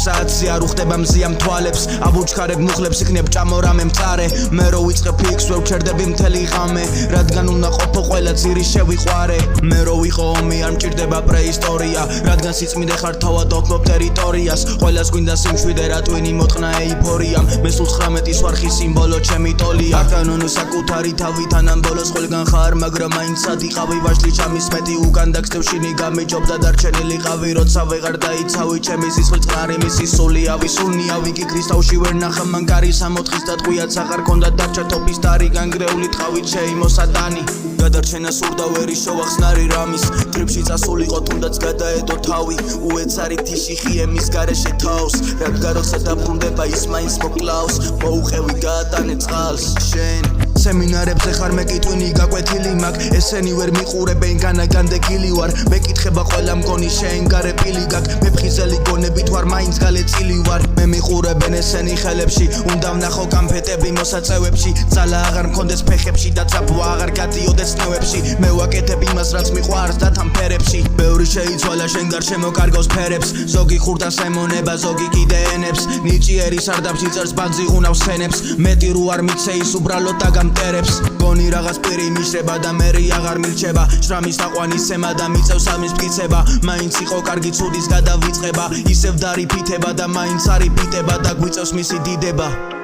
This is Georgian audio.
საათზე არ უხდება მზიამ თვალებს აბუჩქარებ მუხლებს იქნებ ჭამორამე მწარე მე რო ვიწყებ ფიქს ვერ ვჩერდები მთელი ღამე რადგან უნდა ყოფო ყველა ძირი შევიყვარე მე რო ვიყო ომი არ მჭირდება პრეისტორია რადგან სიწმინდე ხარ თავად ოქმობ ტერიტორიას ყველას გვინდა სიმშვიდე რა ტვინი მოტყნა ეიფორიამ მე სულ 19-ის ვარხი სიმბოლო ჩემი ტოლია აკანონო საკუთარი თავიდან ამ ბოლოს ყველგან ხარ მაგრამ მაინც ადიყავი ვაშლი ჩამის მეტი უკან დაგსდევშინი გამიჯობდა დარჩენილი ყავი როცა ვეღარ დაიცავი ჩემი სისხლი წყარი მისი სულიავი სუნიავი კი ქრისტავში ვერ ნახა მანკარი 64-ის და ტყვიაც აღარ ქონდა დარჩა თოფის დარი განგრეული ტყავით შეიმოსა დანი გადარჩენა სურდა ვერ ისოვახსნარი რამის ტრიპში წასულიყო თუნდაც გადაედო თავი უეცარი თიში ხიემის გარეშე თავს რადგან როცა დაბრუნდება ის მაინც მოკლავს მოუყევი გაატანე წყალს შენ სემინარებზე ხარ მეკიტვინი გაკვეთილი მაგ ესენი ვერ მიყურებენ განაგანდეგილი ვარ მეკითხება ყველა მგონი შენ გარეპილი გაკ მეფხიზელი გონებით ვარ მაინც გალეწილი ვარ მე მიყურებენ ესენი ხელებში უნდა ვნახო კამფეტები მოსაწევებში ძალა აღარ მქონდეს ფეხებში და წაბვა აღარ გადიოდეს ნევებში მე ვაკეთებ იმას რაც მიყვარს და თან ფერებში ბევრი შეიცვალა შენ გარშემო კარგავს ფერებს ზოგი ხურდას ემონება ზოგი კიდე ენებს ნიჭიერი სარდაფში წერს ბანძი უნავს სენებს მეტი რო არ მიცე ის უბრალოდ დაგამტერებს გონი რაღაც პირი მიშრება და მერი აღარ მილჩება შრამის აყვანისემა და მიწევს ამის მტკიცება მაინც იყო კარგი ცუდის გადავიწყება ისევ დარიფითება და მაინც არის ფიტება და გვიწევს მისი დიდება